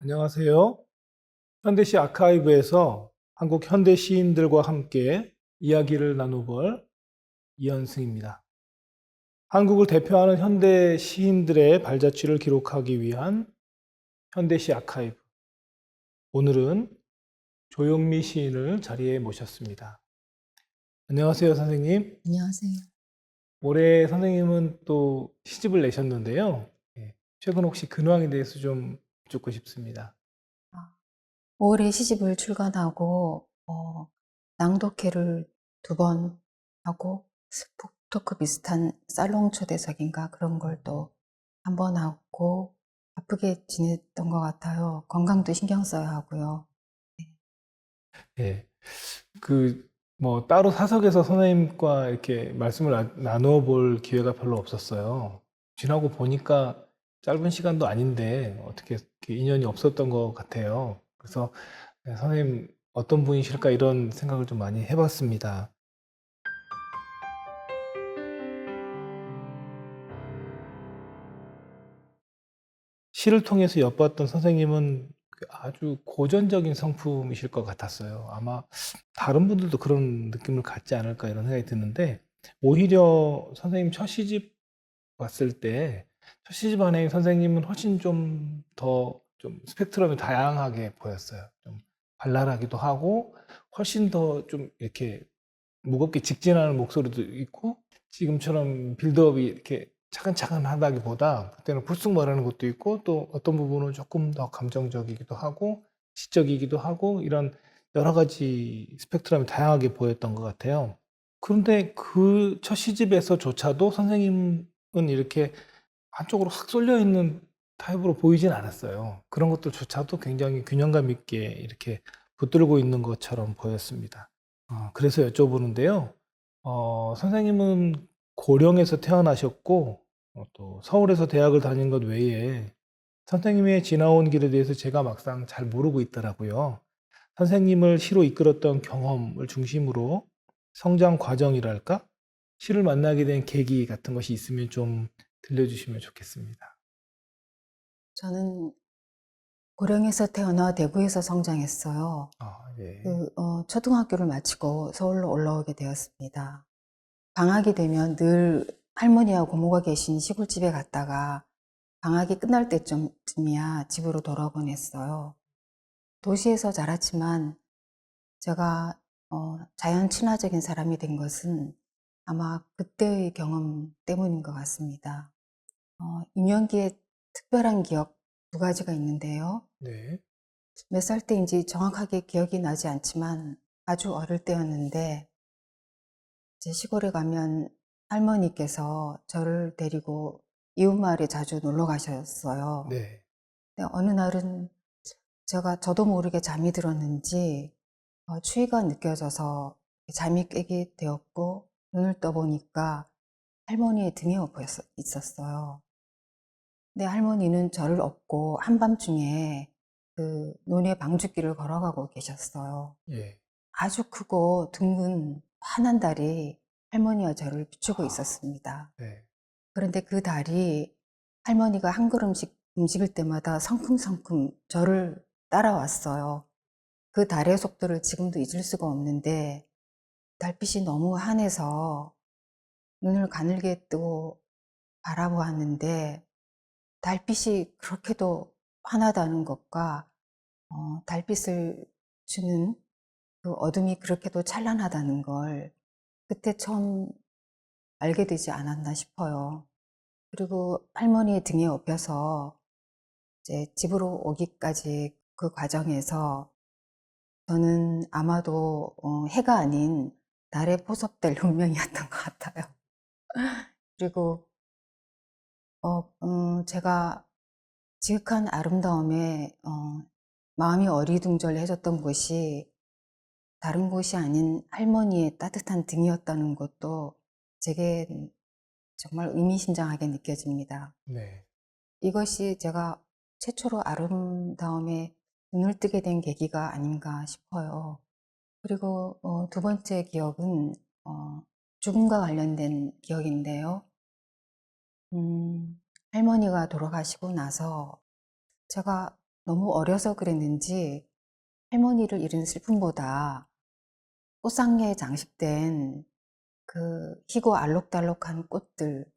안녕하세요. 현대시 아카이브에서 한국 현대 시인들과 함께 이야기를 나눠볼 이현승입니다. 한국을 대표하는 현대 시인들의 발자취를 기록하기 위한 현대시 아카이브. 오늘은 조영미 시인을 자리에 모셨습니다. 안녕하세요, 선생님. 안녕하세요. 올해 선생님은 또 시집을 내셨는데요. 최근 혹시 근황에 대해서 좀 듣고 싶습니다. 5월에 시집을 출간하고 낭독회를 2번 하고 북토크 비슷한 살롱 초대석인가 그런 걸 또 1번 하고 바쁘게 지냈던 것 같아요. 건강도 신경 써야 하고요. 예. 따로 사석에서 선생님과 이렇게 말씀을 나누어 볼 기회가 별로 없었어요. 지나고 보니까 짧은 시간도 아닌데 어떻게 이렇게 인연이 없었던 것 같아요. 그래서 선생님 어떤 분이실까 이런 생각을 좀 많이 해봤습니다. 시를 통해서 엿봤던 선생님은 아주 고전적인 성품이실 것 같았어요. 아마 다른 분들도 그런 느낌을 갖지 않을까 이런 생각이 드는데, 오히려 선생님 첫 시집 봤을 때, 첫 시집 안에 선생님은 훨씬 좀 더 좀 스펙트럼이 다양하게 보였어요. 좀 발랄하기도 하고, 훨씬 더 좀 이렇게 무겁게 직진하는 목소리도 있고, 지금처럼 빌드업이 이렇게 차근차근하다기보다 그때는 불쑥 말하는 것도 있고, 또 어떤 부분은 조금 더 감정적이기도 하고 시적이기도 하고, 이런 여러 가지 스펙트럼이 다양하게 보였던 것 같아요. 그런데 그 첫 시집에서조차도 선생님은 이렇게 한쪽으로 확 쏠려 있는 타입으로 보이진 않았어요. 그런 것들조차도 굉장히 균형감 있게 이렇게 붙들고 있는 것처럼 보였습니다. 그래서 여쭤보는데요. 선생님은 고령에서 태어나셨고, 또 서울에서 대학을 다닌 것 외에 선생님의 지나온 길에 대해서 제가 막상 잘 모르고 있더라고요. 선생님을 시로 이끌었던 경험을 중심으로 성장 과정이랄까? 시를 만나게 된 계기 같은 것이 있으면 좀 들려주시면 좋겠습니다. 저는 고령에서 태어나 대구에서 성장했어요. 예. 초등학교를 마치고 서울로 올라오게 되었습니다. 방학이 되면 늘 할머니와 고모가 계신 시골집에 갔다가 방학이 끝날 때쯤이야 집으로 돌아오곤 했어요. 도시에서 자랐지만 제가 자연 친화적인 사람이 된 것은 아마 그때의 경험 때문인 것 같습니다. 유년기에 특별한 기억 2가지가 있는데요. 네. 몇 살 때인지 정확하게 기억이 나지 않지만 아주 어릴 때였는데, 제 시골에 가면 할머니께서 저를 데리고 이웃마을에 자주 놀러 가셨어요. 네. 근데 어느 날은 저도 모르게 잠이 들었는지 추위가 느껴져서 잠이 깨게 되었고, 눈을 떠보니까 할머니의 등에 엎어 있었어요. 근데 할머니는 저를 업고 한밤중에 그 논의 방죽길을 걸어가고 계셨어요. 예. 아주 크고 둥근 환한 달이 할머니와 저를 비추고 아, 있었습니다. 네. 그런데 그 달이 할머니가 한 걸음씩 움직일 때마다 성큼성큼 저를 따라왔어요. 그 달의 속도를 지금도 잊을 수가 없는데, 달빛이 너무 환해서 눈을 가늘게 뜨고 바라보았는데, 달빛이 그렇게도 환하다는 것과 달빛을 주는 그 어둠이 그렇게도 찬란하다는 걸 그때 처음 알게 되지 않았나 싶어요. 그리고 할머니의 등에 업혀서 이제 집으로 오기까지 그 과정에서 저는 아마도 해가 아닌 달에 포섭될 운명이었던 것 같아요. 그리고 제가 지극한 아름다움에 마음이 어리둥절해졌던 곳이 다른 곳이 아닌 할머니의 따뜻한 등이었다는 것도 제게 정말 의미심장하게 느껴집니다. 네. 이것이 제가 최초로 아름다움에 눈을 뜨게 된 계기가 아닌가 싶어요. 그리고 2번째 기억은 죽음과 관련된 기억인데요. 할머니가 돌아가시고 나서 제가 너무 어려서 그랬는지 할머니를 잃은 슬픔보다 꽃상야에 장식된 그 희고 알록달록한 꽃들,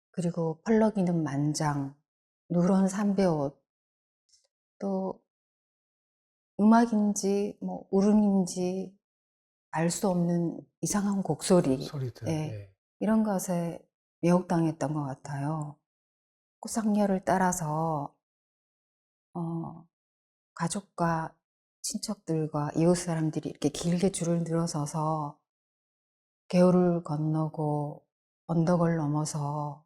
그리고 펄럭이는 만장, 누런 삼배옷, 또 음악인지 뭐 울음인지 알 수 없는 이상한 곡소리, 소리들. 예, 예. 이런 것에 매혹당했던 것 같아요. 꽃상야를 따라서 가족과 친척들과 이웃 사람들이 이렇게 길게 줄을 늘어서서 개울을 건너고 언덕을 넘어서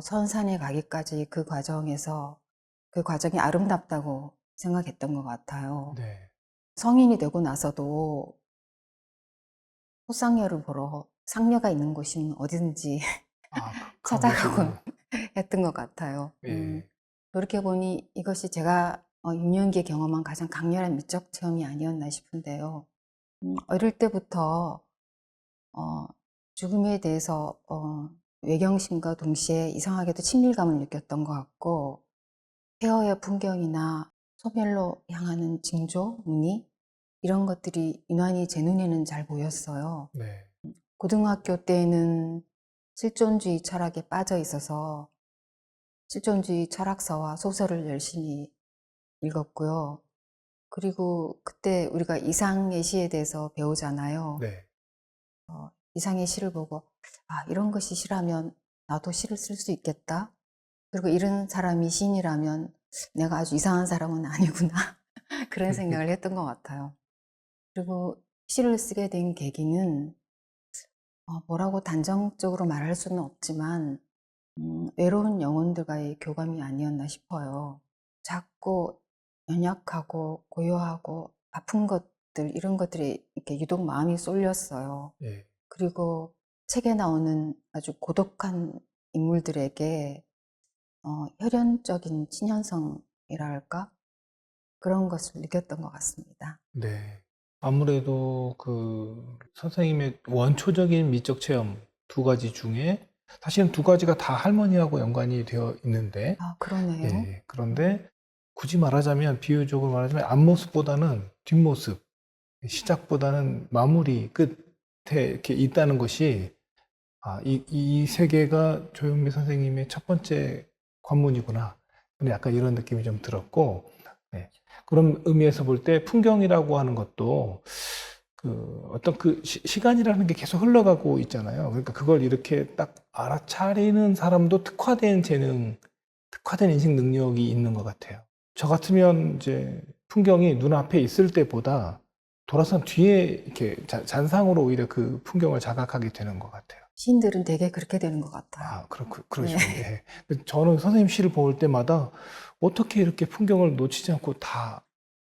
선산에 가기까지 그 과정에서 그 과정이 아름답다고 생각했던 것 같아요. 네. 성인이 되고 나서도 꽃상여를 보러 상여가 있는 곳이면 어디든지 아, 찾아가곤 가보시고. 했던 것 같아요. 예. 돌이켜보니 이것이 제가 유년기에 경험한 가장 강렬한 미적 체험이 아니었나 싶은데요. 어릴 때부터 죽음에 대해서 외경심과 동시에 이상하게도 친밀감을 느꼈던 것 같고, 폐허의 풍경이나 소멸로 향하는 징조, 무늬 이런 것들이 유난히 제 눈에는 잘 보였어요. 네. 고등학교 때는 실존주의 철학에 빠져 있어서 실존주의 철학서와 소설을 열심히 읽었고요. 그리고 그때 우리가 이상의 시에 대해서 배우잖아요. 네. 이상의 시를 보고, 아, 이런 것이 시라면 나도 시를 쓸 수 있겠다. 그리고 이런 사람이 시인이라면 내가 아주 이상한 사람은 아니구나. 그런 생각을 했던 것 같아요. 그리고 시를 쓰게 된 계기는 뭐라고 단정적으로 말할 수는 없지만 외로운 영혼들과의 교감이 아니었나 싶어요. 작고 연약하고 고요하고 아픈 것들 이런 것들이 이렇게 유독 마음이 쏠렸어요. 예. 그리고 책에 나오는 아주 고독한 인물들에게 혈연적인 친연성이라 할까? 그런 것을 느꼈던 것 같습니다. 네. 아무래도 그 선생님의 원초적인 미적 체험 두 가지 중에 사실은 두 가지가 다 할머니하고 연관이 되어 있는데, 아, 그러네요. 예. 그런데 굳이 말하자면, 비유적으로 말하자면 앞모습보다는 뒷모습, 시작보다는 마무리, 끝에 이렇게 있다는 것이, 아, 이 세계가 조영미 선생님의 첫 번째 관문이구나. 근데 약간 이런 느낌이 좀 들었고, 네. 그런 의미에서 볼 때 풍경이라고 하는 것도 그 어떤 그 시간이라는 게 계속 흘러가고 있잖아요. 그러니까 그걸 이렇게 딱 알아차리는 사람도 특화된 재능, 특화된 인식 능력이 있는 것 같아요. 저 같으면 이제 풍경이 눈앞에 있을 때보다 돌아선 뒤에 이렇게 잔상으로 오히려 그 풍경을 자각하게 되는 것 같아요. 시인들은 되게 그렇게 되는 것 같아요. 아, 네. 그러시군요. 예. 저는 선생님 시를 볼 때마다 어떻게 이렇게 풍경을 놓치지 않고 다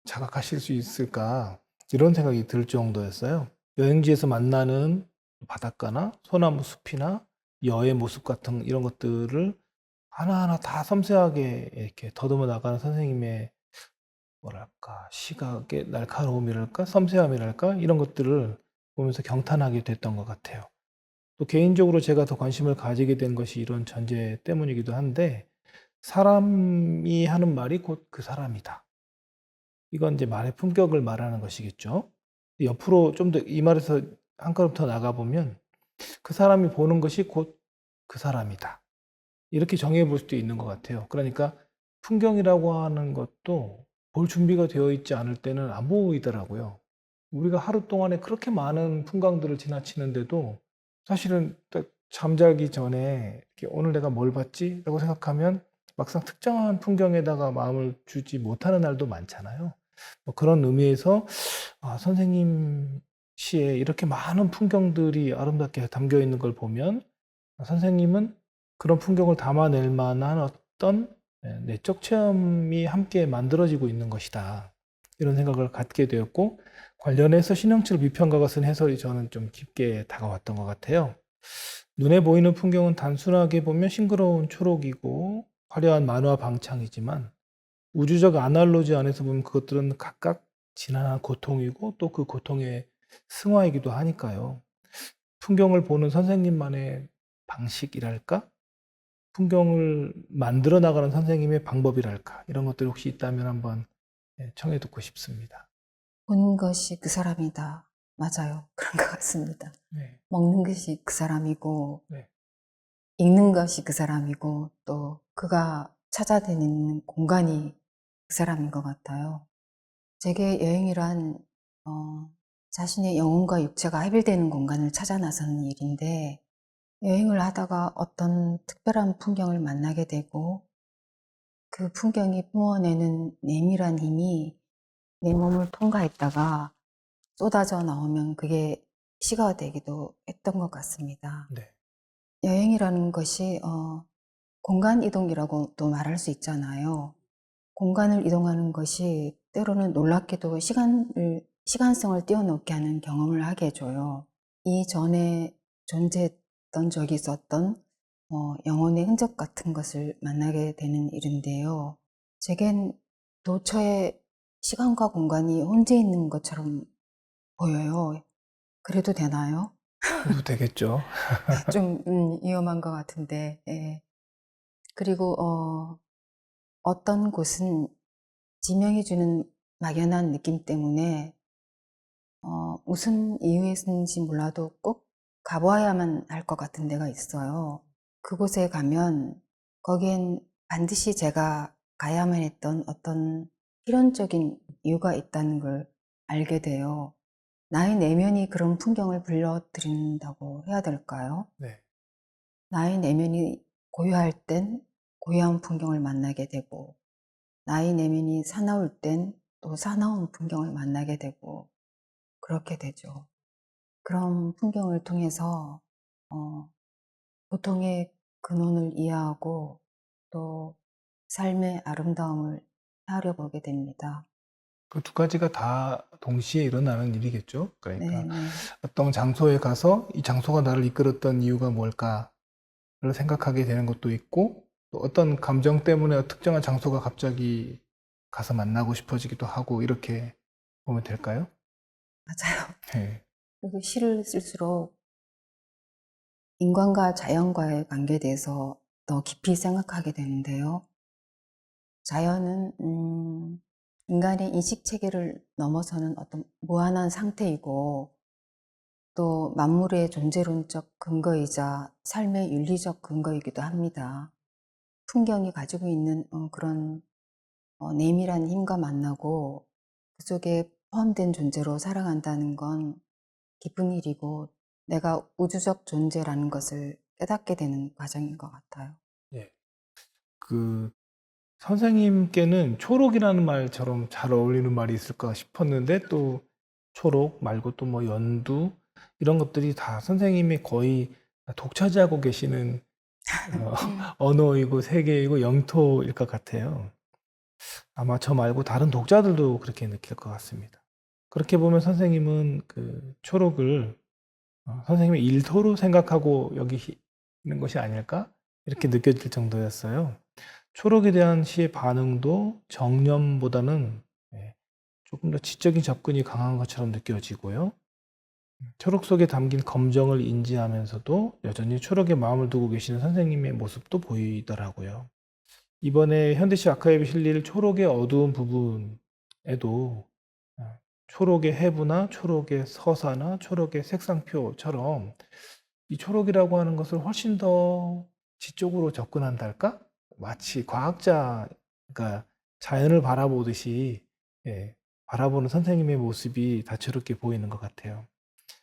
자각하실 수 있을까? 이런 생각이 들 정도였어요. 여행지에서 만나는 바닷가나 소나무 숲이나 여의 모습 같은 이런 것들을 하나하나 다 섬세하게 이렇게 더듬어 나가는 선생님의 뭐랄까, 시각의 날카로움이랄까, 섬세함이랄까, 이런 것들을 보면서 경탄하게 됐던 것 같아요. 또 개인적으로 제가 더 관심을 가지게 된 것이 이런 전제 때문이기도 한데, 사람이 하는 말이 곧 그 사람이다. 이건 이제 말의 품격을 말하는 것이겠죠. 옆으로 좀 더 이 말에서 한 걸음 더 나가보면, 그 사람이 보는 것이 곧 그 사람이다. 이렇게 정의해 볼 수도 있는 것 같아요. 그러니까 풍경이라고 하는 것도 볼 준비가 되어 있지 않을 때는 안 보이더라고요. 우리가 하루 동안에 그렇게 많은 풍광들을 지나치는데도 사실은 딱 잠자기 전에 이렇게 오늘 내가 뭘 봤지? 라고 생각하면 막상 특정한 풍경에다가 마음을 주지 못하는 날도 많잖아요. 뭐 그런 의미에서 선생님 시에 이렇게 많은 풍경들이 아름답게 담겨 있는 걸 보면 선생님은 그런 풍경을 담아낼 만한 어떤 내적 체험이 함께 만들어지고 있는 것이다. 이런 생각을 갖게 되었고, 관련해서 신영철 비평가가 쓴 해설이 저는 좀 깊게 다가왔던 것 같아요. 눈에 보이는 풍경은 단순하게 보면 싱그러운 초록이고 화려한 만화 방창이지만, 우주적 아날로지 안에서 보면 그것들은 각각 지난한 고통이고 또 그 고통의 승화이기도 하니까요. 풍경을 보는 선생님만의 방식이랄까? 풍경을 만들어 나가는 선생님의 방법이랄까 이런 것들이 혹시 있다면 한번 청해 듣고 싶습니다. 본 것이 그 사람이다. 맞아요. 그런 것 같습니다. 네, 먹는 것이 그 사람이고, 네, 읽는 것이 그 사람이고, 또 그가 찾아다니는 공간이 그 사람인 것 같아요. 제게 여행이란 자신의 영혼과 육체가 합일되는 공간을 찾아 나서는 일인데, 여행을 하다가 어떤 특별한 풍경을 만나게 되고 그 풍경이 뿜어내는 내밀한 힘이 내 몸을 통과했다가 쏟아져 나오면 그게 시가 되기도 했던 것 같습니다. 네, 여행이라는 것이 공간 이동이라고 또 말할 수 있잖아요. 공간을 이동하는 것이 때로는 놀랍게도 시간성을 뛰어넘게 하는 경험을 하게 해줘요. 이전에 존재했던 적이 있었던 영혼의 흔적 같은 것을 만나게 되는 일인데요. 제겐 도처에 시간과 공간이 혼재 있는 것처럼 보여요. 그래도 되나요? 그래도 되겠죠. 좀 위험한 것 같은데. 예. 그리고 어떤 곳은 지명이 주는 막연한 느낌 때문에 무슨 이유에서인지 몰라도 꼭 가보아야만 할 것 같은 데가 있어요. 그곳에 가면 거기엔 반드시 제가 가야만 했던 어떤 필연적인 이유가 있다는 걸 알게 돼요. 나의 내면이 그런 풍경을 불러들인다고 해야 될까요? 네, 나의 내면이 고요할 땐 고요한 풍경을 만나게 되고, 나의 내면이 사나울 땐 또 사나운 풍경을 만나게 되고, 그렇게 되죠. 그런 풍경을 통해서 어, 고통의 근원을 이해하고 또 삶의 아름다움을 헤아려 보게 됩니다. 그 두 가지가 다 동시에 일어나는 일이겠죠. 그러니까 네네. 어떤 장소에 가서 이 장소가 나를 이끌었던 이유가 뭘까를 생각하게 되는 것도 있고, 또 어떤 감정 때문에 특정한 장소가 갑자기 가서 만나고 싶어지기도 하고, 이렇게 보면 될까요? 맞아요. 네, 그리고 시를 쓸수록 인간과 자연과의 관계에 대해서 더 깊이 생각하게 되는데요. 자연은 인간의 인식 체계를 넘어서는 어떤 무한한 상태이고 또 만물의 존재론적 근거이자 삶의 윤리적 근거이기도 합니다. 풍경이 가지고 있는 그런 내밀한 힘과 만나고 그 속에 포함된 존재로 살아간다는 건 기쁜 일이고 내가 우주적 존재라는 것을 깨닫게 되는 과정인 것 같아요. 예. 그 선생님께는 초록이라는 말처럼 잘 어울리는 말이 있을까 싶었는데, 또 초록 말고 또 뭐 연두 이런 것들이 다 선생님이 거의 독차지하고 계시는 어, 언어이고 세계이고 영토일 것 같아요. 아마 저 말고 다른 독자들도 그렇게 느낄 것 같습니다. 그렇게 보면 선생님은 그 초록을 선생님의 일터로 생각하고 여기는 것이 아닐까? 이렇게 느껴질 정도였어요. 초록에 대한 시의 반응도 정념보다는 조금 더 지적인 접근이 강한 것처럼 느껴지고요. 초록 속에 담긴 검정을 인지하면서도 여전히 초록에 마음을 두고 계시는 선생님의 모습도 보이더라고요. 이번에 현대시 아카이브 실릴 초록의 어두운 부분에도 초록의 해부나 초록의 서사나 초록의 색상표처럼 이 초록이라고 하는 것을 훨씬 더 지적으로 접근한달까? 마치 과학자가 자연을 바라보듯이 바라보는 선생님의 모습이 다채롭게 보이는 것 같아요.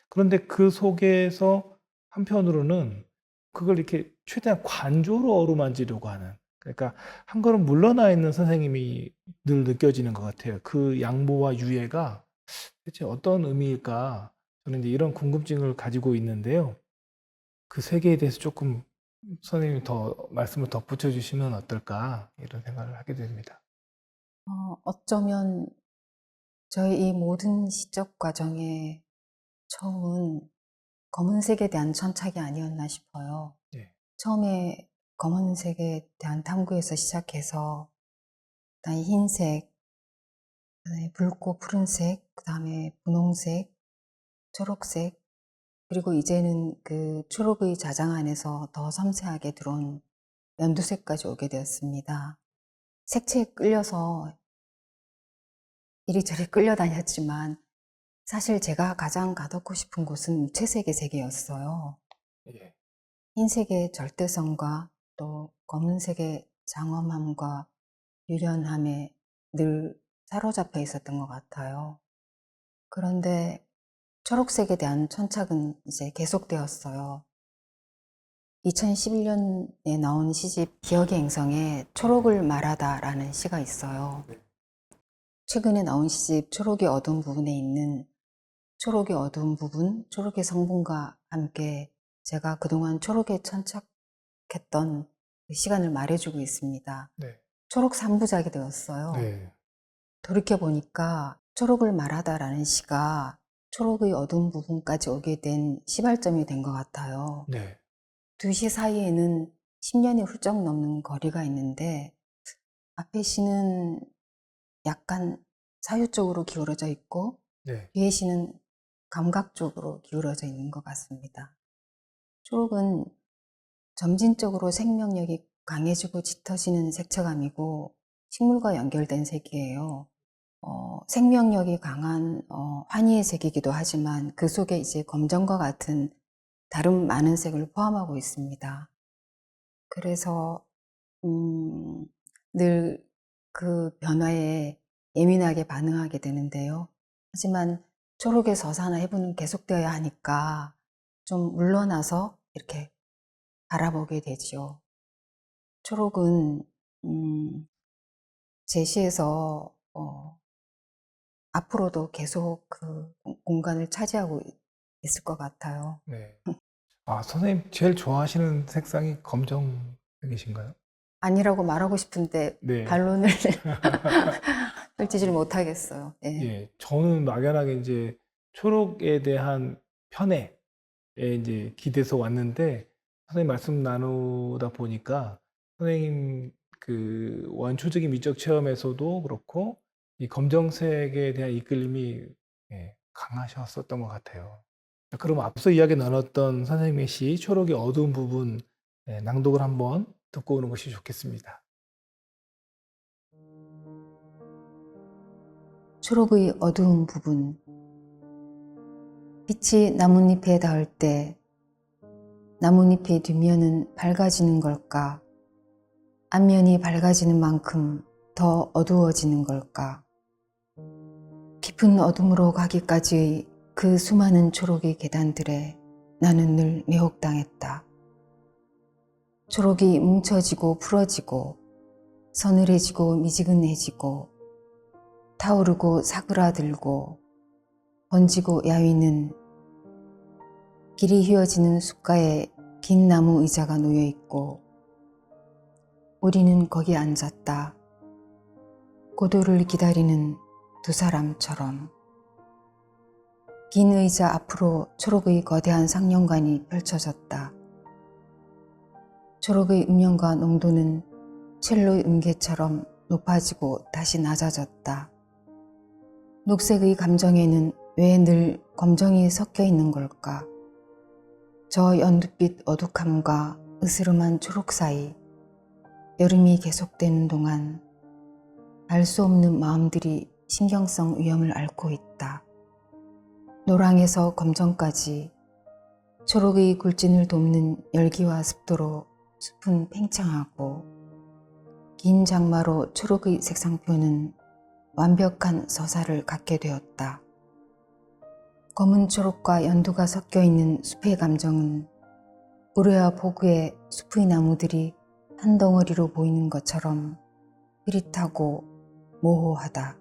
그런데 그 속에서 한편으로는 그걸 이렇게 최대한 관조로 어루만지려고 하는, 그러니까 한 걸음 물러나 있는 선생님이 늘 느껴지는 것 같아요. 그 양보와 유예가 대체 어떤 의미일까? 저는 이제 이런 궁금증을 가지고 있는데요. 그 세계에 대해서 조금 선생님이 더 말씀을 덧붙여 주시면 어떨까? 이런 생각을 하게 됩니다. 어쩌면 저희 이 모든 시적 과정의 처음은 검은색에 대한 천착이 아니었나 싶어요. 예. 처음에 검은색에 대한 탐구에서 시작해서 그다음에 흰색, 그다음에 붉고 푸른색, 그다음에 분홍색, 초록색, 그리고 이제는 그 초록의 자장 안에서 더 섬세하게 들어온 연두색까지 오게 되었습니다. 색채에 끌려서 이리저리 끌려다녔지만 사실 제가 가장 가닿고 싶은 곳은 무채색의 세계였어요. 예. 흰색의 절대성과 또 검은색의 장엄함과 유련함에 늘 사로잡혀 있었던 것 같아요. 그런데 초록색에 대한 천착은 이제 계속되었어요. 2011년에 나온 시집 기억의 행성에 초록을 말하다 라는 시가 있어요. 최근에 나온 시집 초록이 어두운 부분에 있는 초록의 어두운 부분, 초록의 성분과 함께 제가 그동안 초록에 천착했던 그 시간을 말해주고 있습니다. 네. 초록 3부작이 되었어요. 네. 돌이켜보니까 초록을 말하다라는 시가 초록의 어두운 부분까지 오게 된 시발점이 된 것 같아요. 네. 두 시 사이에는 10년이 훌쩍 넘는 거리가 있는데 앞에 시는 약간 사유적으로 기울어져 있고 네. 뒤에 시는 감각적으로 기울어져 있는 것 같습니다. 초록은 점진적으로 생명력이 강해지고 짙어지는 색채감이고 식물과 연결된 색이에요. 생명력이 강한 환희의 색이기도 하지만 그 속에 이제 검정과 같은 다른 많은 색을 포함하고 있습니다. 그래서 늘 그 변화에 예민하게 반응하게 되는데요. 하지만 초록의 서사나 해부는 계속되어야 하니까 좀 물러나서 이렇게 바라보게 되죠. 초록은 제시에서 앞으로도 계속 그 공간을 차지하고 있을 것 같아요. 네. 아, 선생님 제일 좋아하시는 색상이 검정색이신가요? 아니라고 말하고 싶은데 네. 반론을 펼치지를 못하겠어요. 예. 예. 저는 막연하게 이제 초록에 대한 편애에 이제 기대서 왔는데 선생님 말씀 나누다 보니까 선생님 그 원초적인 미적 체험에서도 그렇고 이 검정색에 대한 이끌림이 예, 강하셨었던 것 같아요. 그럼 앞서 이야기 나눴던 선생님의 시 초록의 어두운 부분 예, 낭독을 한번 듣고 오는 것이 좋겠습니다. 초록의 어두운 부분. 빛이 나뭇잎에 닿을 때 나뭇잎의 뒷면은 밝아지는 걸까? 앞면이 밝아지는 만큼 더 어두워지는 걸까? 깊은 어둠으로 가기까지의 그 수많은 초록의 계단들에 나는 늘 매혹당했다. 초록이 뭉쳐지고 풀어지고 서늘해지고 미지근해지고 타오르고 사그라들고 번지고 야위는 길이 휘어지는 숲가에 긴 나무 의자가 놓여 있고 우리는 거기 앉았다. 고도를 기다리는 두 사람처럼. 긴 의자 앞으로 초록의 거대한 상영관이 펼쳐졌다. 초록의 음영과 농도는 첼로의 음계처럼 높아지고 다시 낮아졌다. 녹색의 감정에는 왜 늘 검정이 섞여 있는 걸까? 저 연두빛 어둑함과 으스름한 초록 사이 여름이 계속되는 동안 알 수 없는 마음들이 신경성 위험을 앓고 있다. 노랑에서 검정까지 초록의 굴진을 돕는 열기와 습도로 숲은 팽창하고 긴 장마로 초록의 색상표는 완벽한 서사를 갖게 되었다. 검은 초록과 연두가 섞여 있는 숲의 감정은 우레와 포구의 숲의 나무들이 한 덩어리로 보이는 것처럼 흐릿하고 모호하다.